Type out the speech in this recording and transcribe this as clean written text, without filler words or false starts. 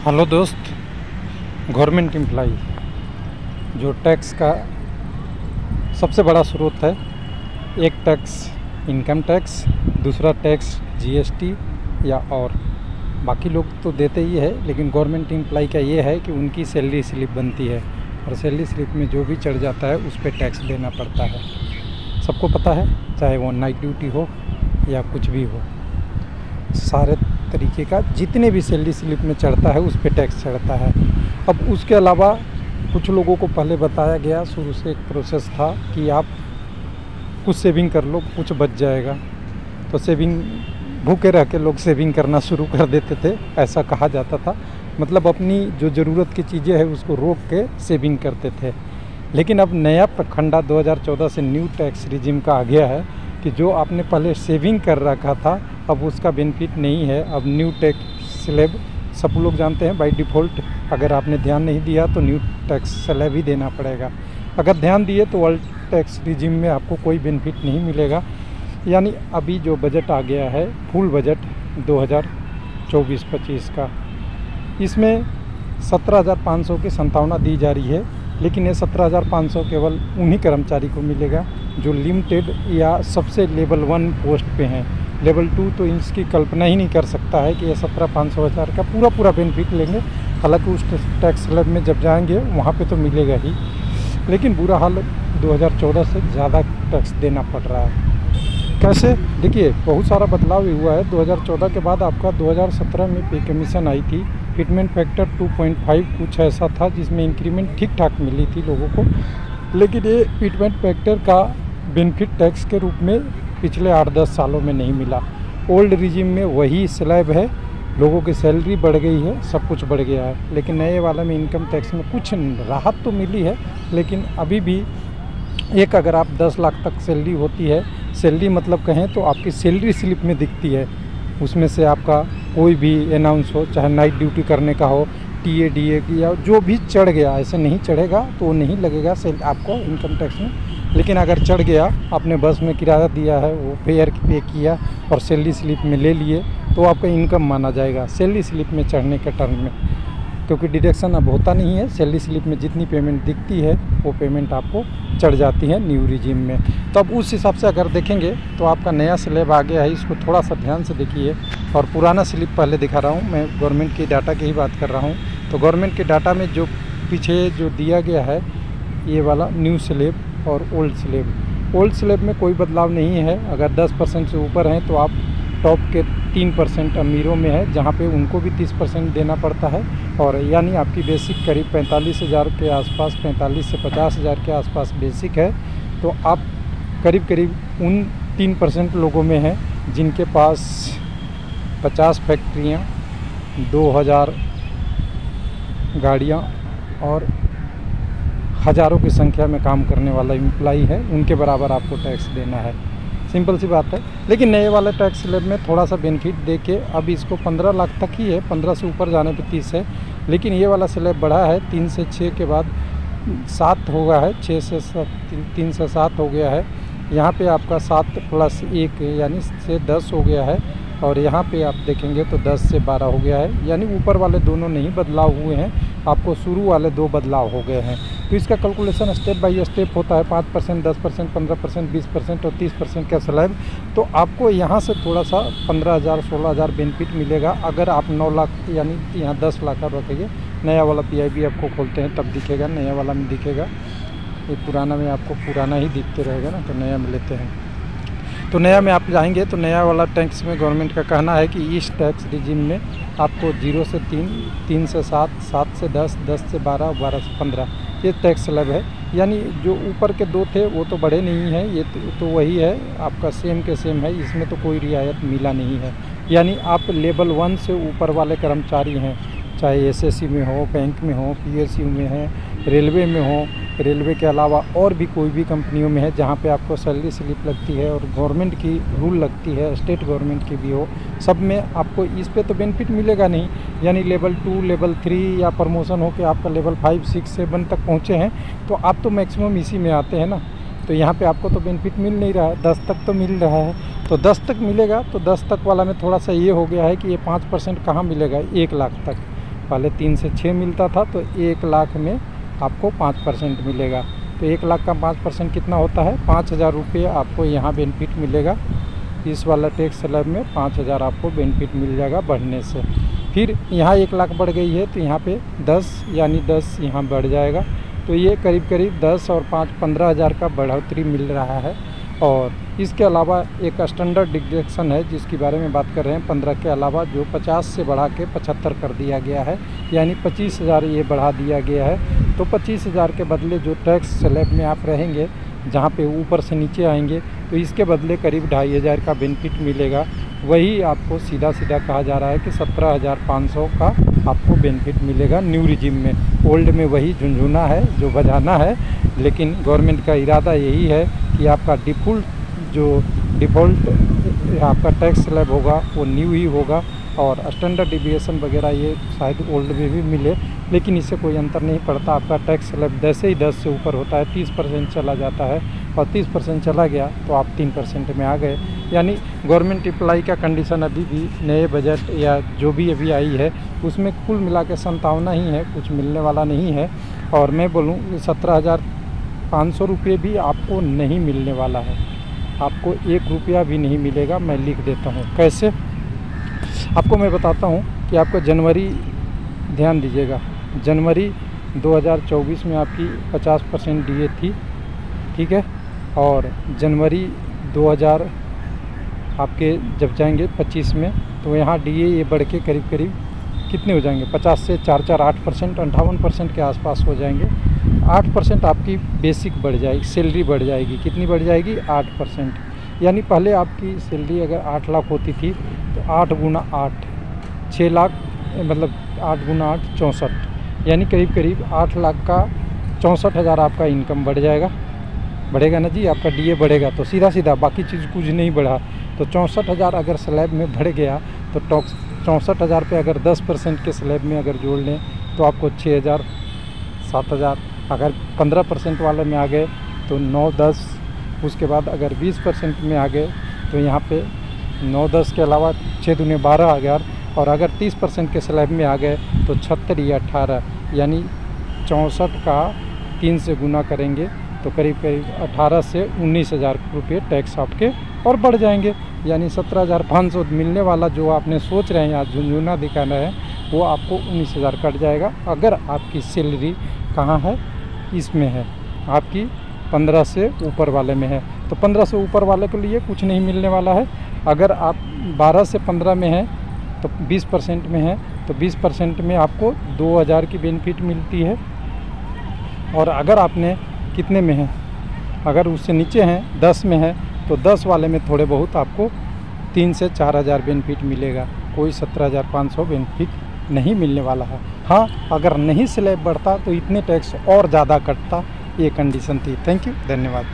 Hello दोस्त। Government employee जो tax का सबसे बड़ा स्रोत है, एक टैक्स इनकम टैक्स, दूसरा टैक्स जीएसटी या और बाकी लोग तो देते ही है, लेकिन गवर्नमेंट एम्प्लॉई का ये है कि उनकी सैलरी स्लिप बनती है और सैलरी स्लिप में जो भी चढ़ जाता है उस पर टैक्स देना पड़ता है। सबको पता है, चाहे वो नाइट ड्यूटी हो या कुछ भी हो, सारे तरीके का जितने भी सैलरी स्लिप में चढ़ता है उस पर टैक्स चढ़ता है। अब उसके अलावा कुछ लोगों को पहले बताया गया, शुरू से एक प्रोसेस था कि आप कुछ सेविंग कर लो, कुछ बच जाएगा। तो सेविंग भूखे रह के लोग सेविंग करना शुरू कर देते थे, ऐसा कहा जाता था। मतलब अपनी जो ज़रूरत की चीज़ें हैं उसको रोक के सेविंग करते थे। लेकिन अब नया प्रखंडा 2014 से न्यू टैक्स रिजिम का आ गया है कि जो आपने पहले सेविंग कर रखा था अब उसका बेनिफिट नहीं है। अब न्यू टैक्स स्लैब सब लोग जानते हैं बाय डिफ़ॉल्ट, अगर आपने ध्यान नहीं दिया तो न्यू टैक्स स्लैब ही देना पड़ेगा। अगर ध्यान दिए तो ओल्ड टैक्स रिजिम में आपको कोई बेनिफिट नहीं मिलेगा। यानी अभी जो बजट आ गया है, फुल बजट 2024-25 का, इसमें 17,500 की संभावना दी जा रही है। लेकिन ये 17,500 केवल उन्हीं कर्मचारी को मिलेगा जो लिमिटेड या सबसे लेवल 1 पोस्ट पे हैं। लेवल 2 तो इसकी कल्पना ही नहीं कर सकता है कि ये 17,500 का पूरा बेनिफिट लेंगे। हालांकि उस टैक्स स्लैब में जब जाएंगे वहाँ पे तो मिलेगा ही, लेकिन बुरा हाल 2014 से ज़्यादा टैक्स देना पड़ रहा है। कैसे? देखिए, बहुत सारा बदलाव हुआ है। 2014 के बाद आपका 2017 में पे कमीशन आई थी, फिटमेंट फैक्टर 2.5 कुछ ऐसा था, जिसमें इंक्रीमेंट ठीक ठाक मिली थी लोगों को। लेकिन ये फिटमेंट फैक्टर का बेनिफिट टैक्स के रूप में पिछले 8-10 सालों में नहीं मिला। ओल्ड रिजिम में वही स्लैब है, लोगों की सैलरी बढ़ गई है, सब कुछ बढ़ गया है। लेकिन नए वाला में इनकम टैक्स में कुछ राहत तो मिली है, लेकिन अभी भी एक अगर आप 10 लाख तक सैलरी होती है, सैलरी मतलब कहें तो आपकी सैलरी स्लिप में दिखती है, उसमें से आपका कोई भी अनाउंस हो, चाहे नाइट ड्यूटी करने का हो, टीए डीए की, या जो भी चढ़ गया, ऐसे नहीं चढ़ेगा तो वो नहीं लगेगा आपको इनकम टैक्स में। लेकिन अगर चढ़ गया, आपने बस में किराया दिया है, वो फेयर पे किया और सैलरी स्लिप में ले लिए, तो आपका इनकम माना जाएगा सैलरी स्लिप में चढ़ने के टर्म में, क्योंकि डिडक्शन अब होता नहीं है। सैलरी स्लिप में जितनी पेमेंट दिखती है वो पेमेंट आपको चढ़ जाती है न्यू रिजिम में। तो अब उस हिसाब से अगर देखेंगे तो आपका नया स्लैब आ गया है, इसको थोड़ा सा ध्यान से देखिए। और पुराना स्लिप पहले दिखा रहा हूँ, मैं गवर्नमेंट के डाटा की ही बात कर रहा हूँ। तो गवर्नमेंट के डाटा में जो पीछे जो दिया गया है, ये वाला न्यू स्लैब और ओल्ड स्लैब। ओल्ड स्लैब में कोई बदलाव नहीं है। अगर 10% से ऊपर हैं तो आप टॉप के 3% अमीरों में है, जहाँ पे उनको भी 30% देना पड़ता है। और यानी आपकी बेसिक करीब 45,000 के आसपास, 45 से 50,000 के आसपास बेसिक है। तो आप करीब उन 3% लोगों में हैं जिनके पास 50 फैक्ट्रियाँ, 2,000 गाड़ियाँ और हज़ारों की संख्या में काम करने वाला एम्प्लॉई है, उनके बराबर आपको टैक्स देना है। सिंपल सी बात है। लेकिन नए वाले टैक्स स्लैब में थोड़ा सा बेनिफिट देके अब इसको 15 लाख तक ही है, 15 से ऊपर जाने पे 30 है। लेकिन ये वाला स्लैब बढ़ा है, 3 से 6 के बाद 7 हो गया है, 6 से 3 से 7 हो गया है। यहाँ पे आपका 7 + 1 यानी से 10 हो गया है। और यहाँ पे आप देखेंगे तो 10 से 12 हो गया है। यानी ऊपर वाले दोनों नहीं बदलाव हुए हैं, आपको शुरू वाले 2 बदलाव हो गए हैं। तो इसका कैलकुलेशन स्टेप बाय स्टेप होता है, 5%, 10%, 15%, 20% और 30% का स्लैब। तो आपको यहाँ से थोड़ा सा 15,000, 16,000 बेनिफिट मिलेगा। अगर आप 9 लाख यानी यहाँ 10 लाख का रखेंगे, नया वाला PIB आपको खोलते हैं तब दिखेगा, नया वाला में दिखेगा। ये पुराना में आपको पुराना ही दिखते रहेगा ना, तो नया में लेते हैं। तो नया में आप जाएंगे तो नया वाला टैक्स में गवर्नमेंट का कहना है कि इस टैक्स रिजिम में आपको 0 से 3, 3 से 7, 7 से 10, 10 से 12, 12 से 15 ये टैक्स स्लैब है। यानी जो ऊपर के 2 थे वो तो बढ़े नहीं हैं, ये तो वही है आपका सेम के सेम है, इसमें तो कोई रियायत मिला नहीं है। यानी आप लेवल 1 से ऊपर वाले कर्मचारी हैं, चाहे SSC में हो, बैंक में हो, PSU में है, रेलवे में हो, रेलवे के अलावा और भी कोई भी कंपनियों में है जहाँ पे आपको सैलरी स्लिप लगती है और गवर्नमेंट की रूल लगती है, स्टेट गवर्नमेंट की भी हो, सब में आपको इस पे तो बेनिफिट मिलेगा नहीं। यानी लेवल 2, लेवल 3 या प्रमोशन हो के आपका लेवल 5, 6, 7 तक पहुँचे हैं तो आप तो मैक्सिमम इसी में आते हैं ना। तो यहाँ पे आपको तो बेनिफिट मिल नहीं रहा है, 10 तक तो मिल रहा है। तो 10 तक मिलेगा, तो 10 तक वाला में थोड़ा सा ये हो गया है कि ये 5% कहाँ मिलेगा 1 लाख तक। पहले 3 से 6 मिलता था, तो 1 लाख में आपको 5% मिलेगा। तो 1 लाख का 5% कितना होता है? 5,000 रुपये आपको यहाँ बेनिफिट मिलेगा। इस वाला टैक्स स्लैब में 5,000 आपको बेनिफिट मिल जाएगा बढ़ने से। फिर यहाँ 1 लाख बढ़ गई है तो यहाँ पे 10 यानी 10 यहाँ बढ़ जाएगा। तो ये करीब करीब 10 और 5 15,000 का बढ़ोतरी मिल रहा है। और इसके अलावा एक स्टैंडर्ड डिडक्शन है जिसके बारे में बात कर रहे हैं 15 के अलावा, जो 50 से बढ़ा के 75 कर दिया गया है, यानी 25,000 ये बढ़ा दिया गया है। तो 25,000 के बदले जो टैक्स स्लैब में आप रहेंगे, जहाँ पे ऊपर से नीचे आएंगे, तो इसके बदले करीब 2,500 का बेनिफिट मिलेगा। वही आपको सीधा सीधा कहा जा रहा है कि 17,500 का आपको बेनिफिट मिलेगा न्यू रिजिम में। ओल्ड में वही झुंझुना है जो बजाना है, लेकिन गवर्नमेंट का इरादा यही है कि आपका डिफ़ॉल्ट आपका टैक्स स्लैब होगा वो न्यू ही होगा। और स्टैंडर्ड डिविएशन वगैरह ये शायद ओल्ड में भी मिले, लेकिन इससे कोई अंतर नहीं पड़ता। आपका टैक्स स्लैब जैसे ही 10 से ऊपर होता है 30% चला जाता है, और 30% चला गया तो आप 3% में आ गए। यानी गवर्नमेंट एम्प्लॉई का कंडीशन अभी भी नए बजट या जो भी अभी आई है उसमें कुल मिला के 57 ही है, कुछ मिलने वाला नहीं है। और मैं बोलूँ 17,500 रुपये भी आपको नहीं मिलने वाला है, आपको 1 रुपया भी नहीं मिलेगा। मैं लिख देता हूँ कैसे, आपको मैं बताता हूँ कि आपको जनवरी, ध्यान दीजिएगा, जनवरी 2024 में आपकी 50% डीए थी, ठीक है। और जनवरी 2000 आपके जब जाएंगे 25 में, तो यहाँ डीए ये बढ़ के करीब करीब कितने हो जाएंगे? 50 से 4 8%, 58% के आसपास हो जाएंगे। 8% आपकी बेसिक बढ़ जाएगी, सैलरी बढ़ जाएगी। कितनी बढ़ जाएगी? 8%। यानी पहले आपकी सैलरी अगर 8 लाख होती थी तो 8 गुना 8 6 लाख, मतलब 8 गुना 8 64, यानी करीब करीब 8 लाख का 64,000 आपका इनकम बढ़ जाएगा। बढ़ेगा ना जी, आपका डीए बढ़ेगा तो सीधा सीधा, बाकी चीज़ कुछ नहीं बढ़ा। तो 64,000 अगर स्लैब में बढ़ गया तो 64,000 पे अगर 10% के स्लैब में अगर जोड़ लें तो आपको 6,000 7,000, अगर 15% वाले में आ गए तो 9-10, उसके बाद अगर 20% में आ गए तो यहाँ पे 9-10 के अलावा 6 दूने 12,000, और अगर 30% के स्लैब में आ गए तो 76 या 18, यानी 64 का 3 से गुना करेंगे तो करीब करीब 18 से 19,000 रुपये टैक्स आपके और बढ़ जाएंगे। यानी 17,500 मिलने वाला जो आपने सोच रहे हैं या झुंझुना दिखाना है, वो आपको 19,000 कट जाएगा। अगर आपकी सैलरी कहाँ है? इसमें है, आपकी 15 से ऊपर वाले में है। तो 15 से ऊपर वाले के लिए कुछ नहीं मिलने वाला है। अगर आप 12 से 15 में हैं तो 20% में है, तो 20% में आपको 2,000 की बेनिफिट मिलती है। और अगर आपने कितने में है, अगर उससे नीचे हैं 10 में है, तो 10 वाले में थोड़े बहुत आपको 3 से 4,000 बेनिफिट मिलेगा। कोई 17,500 बेनिफिट नहीं मिलने वाला है। हाँ, अगर नहीं स्लैब बढ़ता तो इतने टैक्स और ज़्यादा कटता, ये कंडीशन थी। थैंक यू, धन्यवाद।